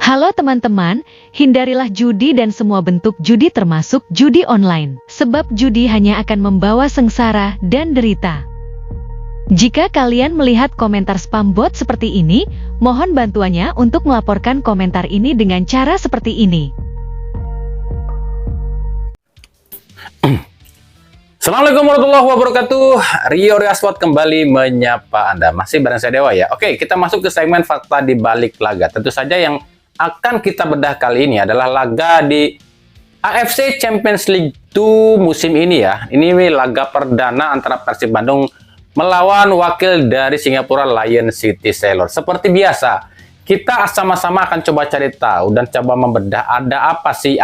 Halo teman-teman, hindarilah judi dan semua bentuk judi termasuk judi online, sebab judi hanya akan membawa sengsara dan derita. Jika kalian melihat komentar spam bot seperti ini, mohon bantuannya untuk melaporkan komentar ini dengan cara seperti ini. Assalamualaikum warahmatullahi wabarakatuh. Rio Riaswat kembali menyapa Anda. Masih bareng saya Dewa ya. Oke, kita masuk ke segmen fakta di balik laga. Tentu saja yang akan kita bedah kali ini adalah laga di AFC Champions League 2 musim ini ya. Ini laga perdana antara Persib Bandung melawan wakil dari Singapura Lion City Sailors. Seperti biasa, kita sama-sama akan coba cari tahu dan coba membedah ada apa sih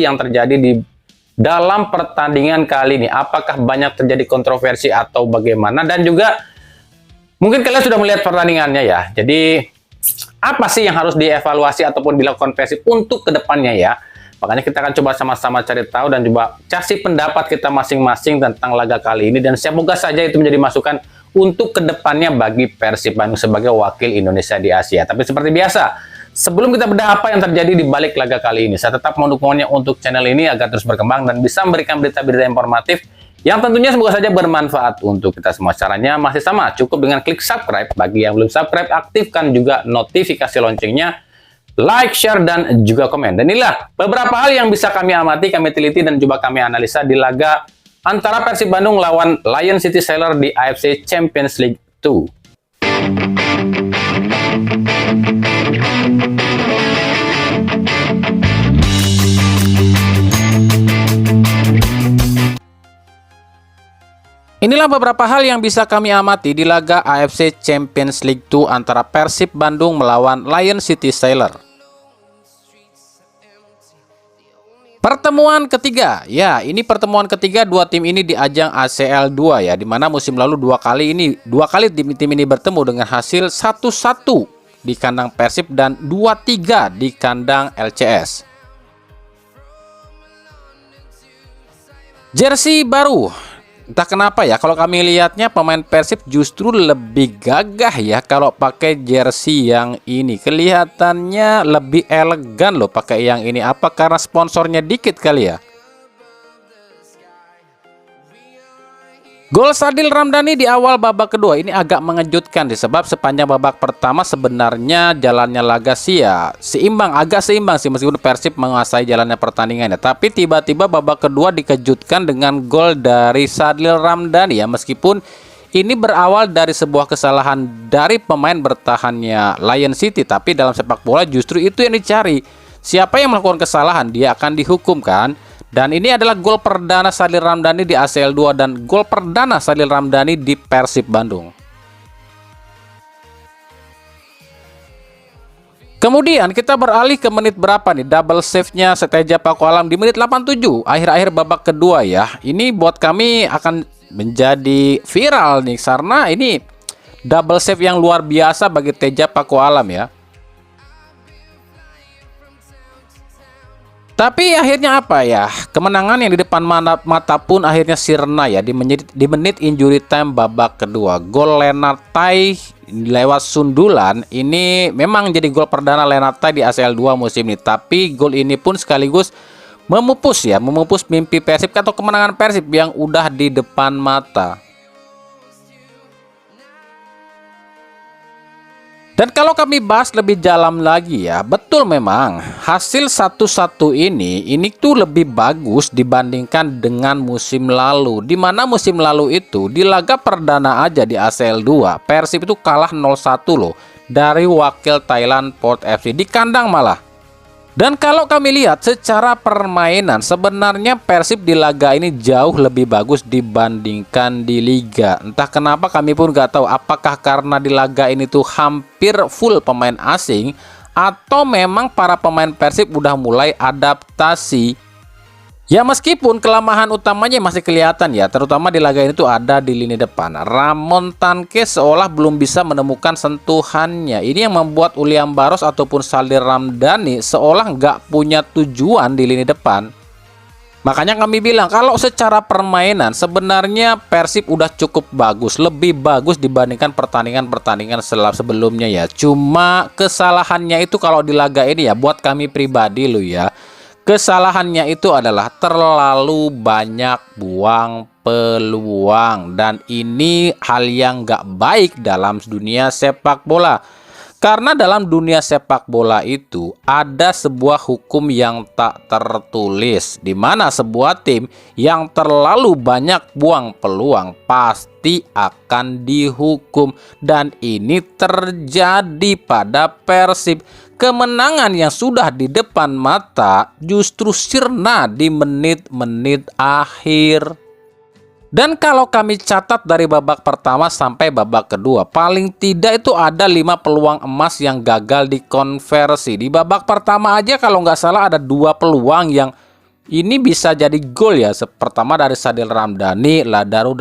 yang terjadi di dalam pertandingan kali ini. Apakah banyak terjadi kontroversi atau bagaimana, dan juga mungkin kalian sudah melihat pertandingannya ya. Jadi apa sih yang harus dievaluasi ataupun dilakukan Persib untuk kedepannya ya. Makanya kita akan coba sama-sama cari tahu dan coba kasih pendapat kita masing-masing tentang laga kali ini, dan semoga saja itu menjadi masukan untuk kedepannya bagi Persib Bandung sebagai wakil Indonesia di Asia. Tapi seperti biasa, sebelum kita bedah apa yang terjadi di balik laga kali ini, saya tetap mendukungnya untuk channel ini agar terus berkembang dan bisa memberikan berita-berita informatif yang tentunya semoga saja bermanfaat untuk kita semua. Caranya masih sama, cukup dengan klik subscribe. Bagi yang belum subscribe, aktifkan juga notifikasi loncengnya, like, share, dan juga komen. Dan inilah beberapa hal yang bisa kami amati, kami teliti, dan coba kami analisa di laga antara Persib Bandung lawan Lion City Sailors di AFC Champions League 2. Inilah beberapa hal yang bisa kami amati di laga AFC Champions League 2 antara Persib Bandung melawan Lion City Sailors. Pertemuan ketiga, ya ini pertemuan ketiga dua tim ini di ajang ACL 2 ya, dimana musim lalu dua kali tim ini bertemu dengan hasil 1-1 di kandang Persib dan 2-3 di kandang LCS. Jersey baru. Entah kenapa ya, kalau kami lihatnya pemain Persib justru lebih gagah ya kalau pakai jersey yang ini. Kelihatannya lebih elegan loh pakai yang ini. Apa karena sponsornya dikit kali ya? Gol Sadil Ramdhani di awal babak kedua ini agak mengejutkan disebab sepanjang babak pertama sebenarnya jalannya laga agak seimbang sih meskipun Persib menguasai jalannya pertandingannya. Tapi tiba-tiba babak kedua dikejutkan dengan gol dari Sadil Ramdhani ya, meskipun ini berawal dari sebuah kesalahan dari pemain bertahannya Lion City, tapi dalam sepak bola justru itu yang dicari. Siapa yang melakukan kesalahan dia akan dihukum kan? Dan ini adalah gol perdana Sadil Ramdhani di ACL 2 dan gol perdana Sadil Ramdhani di Persib Bandung. Kemudian kita beralih ke menit berapa nih? Double save-nya Seteja Paku Alam di menit 87, akhir-akhir babak kedua ya. Ini buat kami akan menjadi viral nih karena ini double save yang luar biasa bagi Teja Paku Alam ya. Tapi akhirnya apa ya? Kemenangan yang di depan mata pun akhirnya sirna ya di menit injury time babak kedua. Gol Lennart Tai lewat sundulan ini memang jadi gol perdana Lennart Tai di ACL 2 musim ini. Tapi gol ini pun sekaligus memupus mimpi Persib atau kemenangan Persib yang udah di depan mata. Dan kalau kami bahas lebih dalam lagi ya, betul memang hasil 1-1 ini tuh lebih bagus dibandingkan dengan musim lalu. Dimana musim lalu itu di laga perdana aja di ACL 2, Persib itu kalah 0-1 loh dari wakil Thailand Port FC di kandang malah. Dan kalau kami lihat secara permainan sebenarnya Persib di laga ini jauh lebih bagus dibandingkan di Liga. Entah kenapa kami pun gak tahu apakah karena di laga ini tuh hampir full pemain asing atau memang para pemain Persib udah mulai adaptasi. Ya meskipun kelemahan utamanya masih kelihatan ya, terutama di laga ini tuh ada di lini depan. Ramon Tanke seolah belum bisa menemukan sentuhannya. Ini yang membuat Uliam Baros ataupun Sadil Ramdhani seolah nggak punya tujuan di lini depan. Makanya kami bilang kalau secara permainan sebenarnya Persib udah cukup bagus, lebih bagus dibandingkan pertandingan-pertandingan sebelumnya ya. Cuma kesalahannya itu kalau di laga ini ya, buat kami pribadi lo ya, kesalahannya itu adalah terlalu banyak buang peluang, dan ini hal yang gak baik dalam dunia sepak bola. Karena dalam dunia sepak bola itu ada sebuah hukum yang tak tertulis, di mana sebuah tim yang terlalu banyak buang peluang pasti akan dihukum, dan ini terjadi pada Persib. Kemenangan yang sudah di depan mata justru sirna di menit-menit akhir. Dan kalau kami catat dari babak pertama sampai babak kedua, paling tidak itu ada 5 peluang emas yang gagal dikonversi. Di babak pertama aja kalau nggak salah ada 2 peluang yang ini bisa jadi gol ya. Pertama dari Sadil Ramdhani,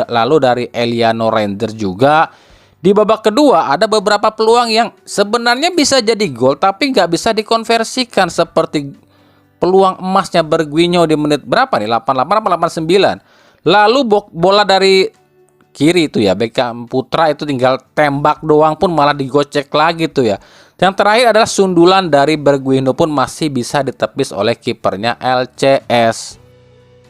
lalu dari Eliano Ranger juga. Di babak kedua ada beberapa peluang yang sebenarnya bisa jadi gol tapi nggak bisa dikonversikan, seperti peluang emasnya Bergwinho di menit berapa nih? 88 atau 89. Lalu bola dari kiri itu ya, Beckham Putra itu tinggal tembak doang pun malah digocek lagi tuh ya. Yang terakhir adalah sundulan dari Bergwinho pun masih bisa ditepis oleh kipernya LCS.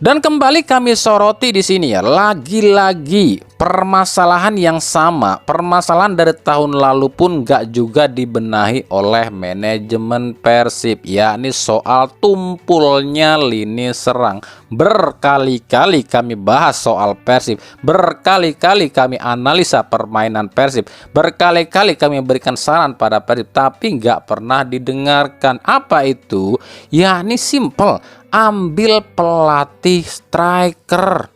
Dan kembali kami soroti di sini ya, lagi-lagi permasalahan yang sama, permasalahan dari tahun lalu pun gak juga dibenahi oleh manajemen Persib, yakni soal tumpulnya lini serang. Berkali-kali kami bahas soal Persib, berkali-kali kami analisa permainan Persib, berkali-kali kami berikan saran pada Persib, tapi gak pernah didengarkan. Apa itu? Yakni simple, ambil pelatih striker.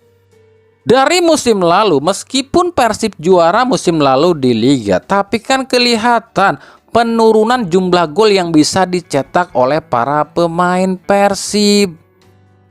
Dari musim lalu, meskipun Persib juara musim lalu di Liga, tapi kan kelihatan penurunan jumlah gol yang bisa dicetak oleh para pemain Persib.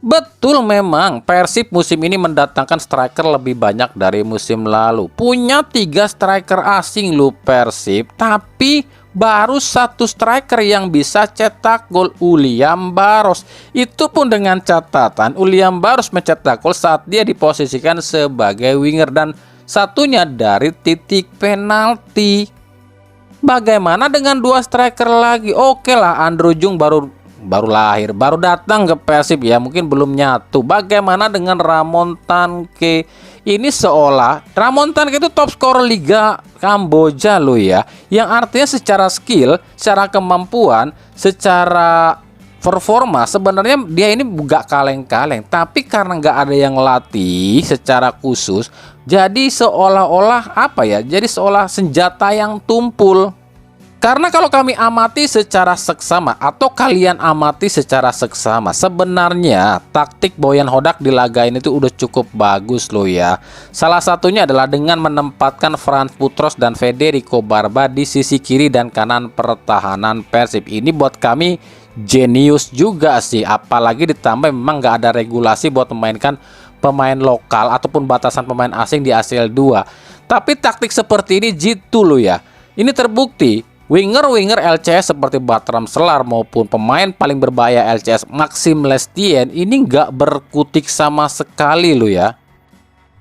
Betul, memang Persib musim ini mendatangkan striker lebih banyak dari musim lalu. Punya 3 striker asing lu Persib, tapi baru 1 striker yang bisa cetak gol, Uliam Baros. Itu pun dengan catatan Uliam Baros mencetak gol saat dia diposisikan sebagai winger dan satunya dari titik penalti. Bagaimana dengan 2 striker lagi? Oke lah, Andrew Jung baru lahir, baru datang ke Persib ya, mungkin belum nyatu. Bagaimana dengan Ramon Tanke? Ini seolah Ramon Tanke itu top skor Liga Kamboja loh ya, yang artinya secara skill, secara kemampuan, secara performa sebenarnya dia ini gak kaleng-kaleng, tapi karena nggak ada yang latih secara khusus, jadi seolah-olah apa ya, jadi seolah senjata yang tumpul. Karena kalau kami amati secara seksama atau kalian amati secara seksama, sebenarnya taktik Boyan Hodak di laga ini tuh udah cukup bagus loh ya. Salah satunya adalah dengan menempatkan Frans Putros dan Federico Barba di sisi kiri dan kanan pertahanan Persib. Ini buat kami jenius juga sih, apalagi ditambah memang nggak ada regulasi buat memainkan pemain lokal ataupun batasan pemain asing di ACL 2. Tapi taktik seperti ini jitu loh ya. Ini terbukti winger-winger LCS seperti Batram Selar maupun pemain paling berbahaya LCS Maxime Lestien ini nggak berkutik sama sekali loh ya.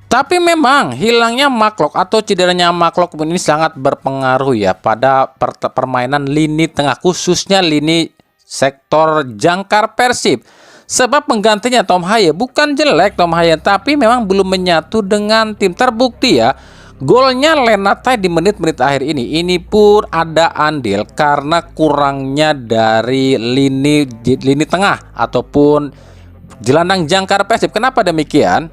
Tapi memang hilangnya Mark Locke atau cederanya Mark Locke ini sangat berpengaruh ya pada permainan lini tengah, khususnya lini sektor jangkar Persib. Sebab penggantinya Tom Haye bukan jelek Tom Haye, tapi memang belum menyatu dengan tim. Terbukti ya, golnya Lenatai di menit-menit akhir ini pun ada andil karena kurangnya dari lini tengah ataupun gelandang jangkar Persib. Kenapa demikian?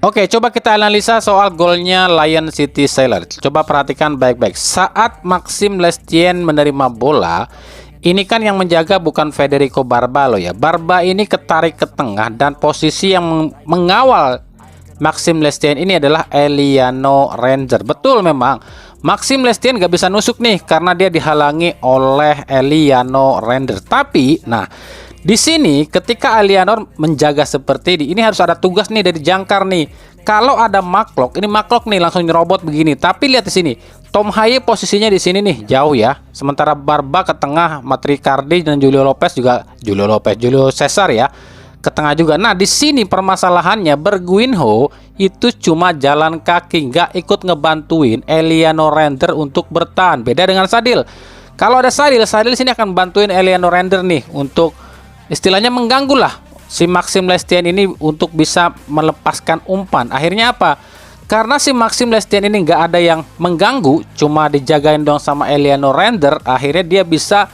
Oke, coba kita analisa soal golnya Lion City Sailors. Coba perhatikan baik-baik. Saat Maxime Lestien menerima bola, ini kan yang menjaga bukan Federico Barba loh ya. Barba ini ketarik ke tengah dan posisi yang mengawal Maxime Lestien ini adalah Eliano Ranger. Betul, memang Maxime Lestien gak bisa nusuk nih karena dia dihalangi oleh Eliano Ranger. Tapi, nah di sini ketika Eliano menjaga seperti ini harus ada tugas nih dari jangkar nih. Kalau ada Mark Locke, ini Mark Locke nih langsung nyerobot begini. Tapi lihat di sini, Tom Haye posisinya di sini nih jauh ya. Sementara Barba ke tengah, Matricardi dan Julio Cesar ya. ke tengah juga. Nah, di sini permasalahannya Bergwinho itu cuma jalan kaki, nggak ikut ngebantuin Eliano Render untuk bertahan. Beda dengan Sadil. Kalau ada Sadil sini akan bantuin Eliano Render nih untuk istilahnya mengganggu lah si Maxim Lestienne ini untuk bisa melepaskan umpan. Akhirnya apa? Karena si Maxim Lestienne ini nggak ada yang mengganggu, cuma dijagain dong sama Eliano Render, akhirnya dia bisa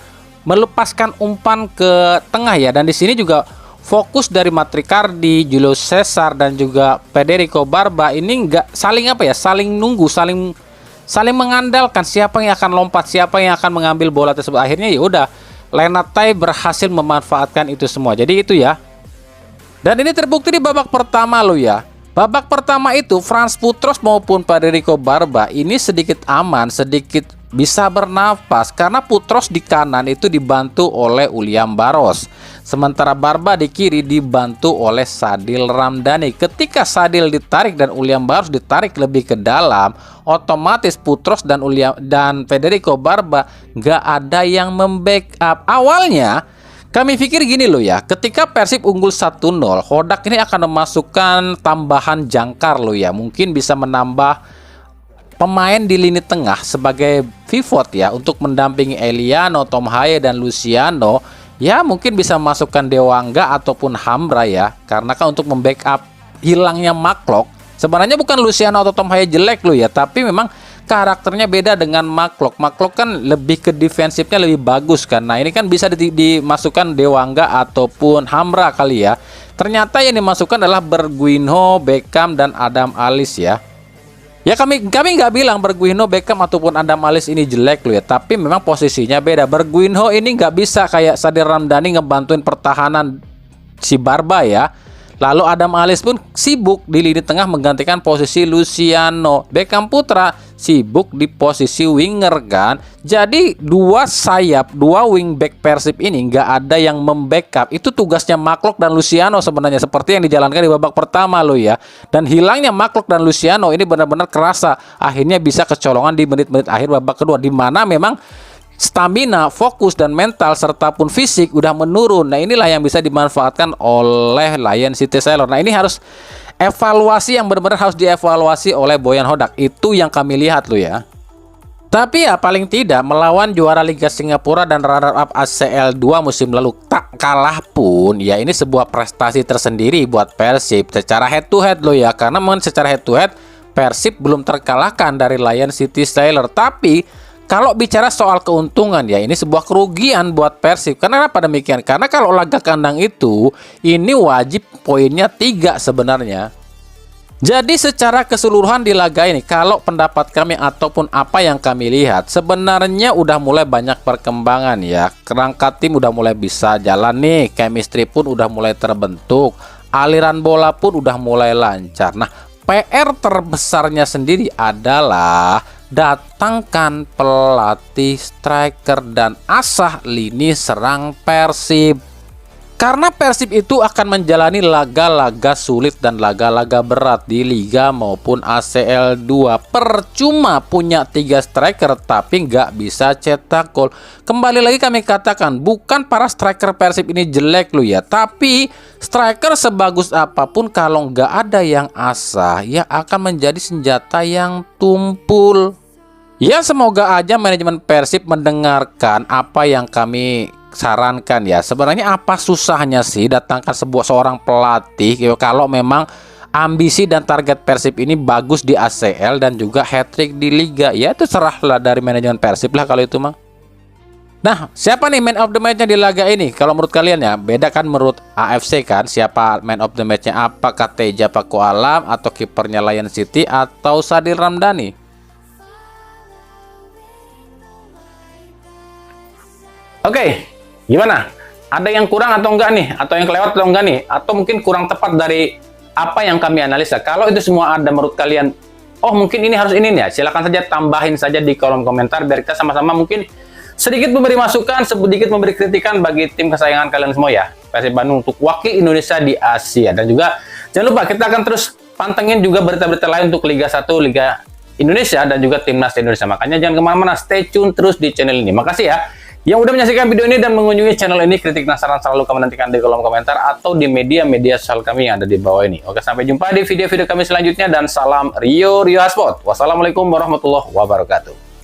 melepaskan umpan ke tengah ya. Dan di sini juga fokus dari Matricardi, Julio Cesar dan juga Federico Barba ini nggak saling saling nunggu, saling mengandalkan siapa yang akan lompat, siapa yang akan mengambil bola tersebut. Akhirnya ya udah, Lenatai berhasil memanfaatkan itu semua. Jadi itu ya. Dan ini terbukti di babak pertama lo ya. Babak pertama itu Franz Putros maupun Federico Barba ini sedikit aman, sedikit bisa bernafas karena Putros di kanan itu dibantu oleh William Barros. Sementara Barba di kiri dibantu oleh Sadil Ramdhani. Ketika Sadil ditarik dan William Barros ditarik lebih ke dalam, otomatis Putros dan Federico Barba nggak ada yang membackup. Awalnya kami pikir gini loh ya, ketika Persib unggul 1-0, Hodak ini akan memasukkan tambahan jangkar loh ya. Mungkin bisa menambah pemain di lini tengah sebagai pivot ya, untuk mendampingi Eliano, Tom Haye, dan Luciano. Ya mungkin bisa masukkan Dewangga ataupun Hambra ya, karena kan untuk membackup hilangnya Maklok. Sebenarnya bukan Luciano atau Tom Haye jelek loh ya, tapi memang karakternya beda dengan Maklok. Maklok kan lebih ke defensifnya lebih bagus kan. Nah ini kan bisa dimasukkan Dewangga ataupun Hambra kali ya. Ternyata yang dimasukkan adalah Bergwinho, Beckham, dan Adam Alis ya. Ya kami nggak bilang Bergwinho, Beckham ataupun Adam Alis ini jelek loh ya, tapi memang posisinya beda. Bergwinho ini nggak bisa kayak Sadil Ramdhani ngebantuin pertahanan si Barba ya. Lalu Adam Alis pun sibuk di lini tengah menggantikan posisi Luciano. Beckham Putra sibuk di posisi winger kan. Jadi dua wingback Persib ini nggak ada yang membackup. Itu tugasnya Maklok dan Luciano sebenarnya, seperti yang dijalankan di babak pertama lo ya. Dan hilangnya Maklok dan Luciano ini benar-benar kerasa. Akhirnya bisa kecolongan di menit-menit akhir babak kedua, di mana memang stamina, fokus, dan mental serta pun fisik udah menurun. Nah inilah yang bisa dimanfaatkan oleh Lion City Sailor. Nah ini harus evaluasi yang benar-benar harus dievaluasi oleh Boyan Hodak. Itu yang kami lihat loh ya. Tapi ya paling tidak melawan juara Liga Singapura dan runner-up ACL 2 musim lalu tak kalah pun ya, ini sebuah prestasi tersendiri buat Persib secara head to head loh ya. Karena memang secara head to head Persib belum terkalahkan dari Lion City Sailor. Tapi kalau bicara soal keuntungan ya, ini sebuah kerugian buat Persib. Kenapa demikian? Karena kalau laga kandang itu ini wajib poinnya 3 sebenarnya. Jadi secara keseluruhan di laga ini, kalau pendapat kami ataupun apa yang kami lihat, sebenarnya udah mulai banyak perkembangan ya. Kerangka tim udah mulai bisa jalan nih, chemistry pun udah mulai terbentuk, aliran bola pun udah mulai lancar. Nah, PR terbesarnya sendiri adalah datangkan pelatih striker dan asah lini serang Persib. Karena Persib itu akan menjalani laga-laga sulit dan laga-laga berat di Liga maupun ACL 2. Percuma punya 3 striker tapi nggak bisa cetak gol. Kembali lagi kami katakan, bukan para striker Persib ini jelek loh ya, tapi striker sebagus apapun kalau nggak ada yang asah ya akan menjadi senjata yang tumpul. Ya semoga aja manajemen Persib mendengarkan apa yang kami sarankan ya. Sebenarnya apa susahnya sih datangkan seorang pelatih kalau memang ambisi dan target Persib ini bagus di ACL dan juga hat-trick di Liga. Ya itu serahlah dari manajemen Persib lah kalau itu mah. Nah, siapa nih man of the match-nya di laga ini? Kalau menurut kalian ya, beda kan menurut AFC kan, siapa man of the match-nya? Apakah Teja Paku Alam atau kipernya Lion City atau Sadil Ramdhani? Oke, gimana? Ada yang kurang atau enggak nih? Atau yang kelewat atau enggak nih? Atau mungkin kurang tepat dari apa yang kami analisa? Kalau itu semua ada menurut kalian, oh mungkin ini harus ini nih ya, silakan saja tambahin saja di kolom komentar biar kita sama-sama mungkin sedikit memberi masukan, sedikit memberi kritikan bagi tim kesayangan kalian semua ya. Persib Bandung untuk wakil Indonesia di Asia. Dan juga jangan lupa kita akan terus pantengin juga berita-berita lain untuk Liga 1, Liga Indonesia dan juga Timnas Indonesia. Makanya jangan kemana-mana, stay tune terus di channel ini. Makasih ya. Yang udah menyaksikan video ini dan mengunjungi channel ini, kritik dan saran selalu kami nantikan di kolom komentar atau di media-media sosial kami yang ada di bawah ini. Oke, sampai jumpa di video-video kami selanjutnya dan salam Rio Hotspot. Wassalamualaikum warahmatullahi wabarakatuh.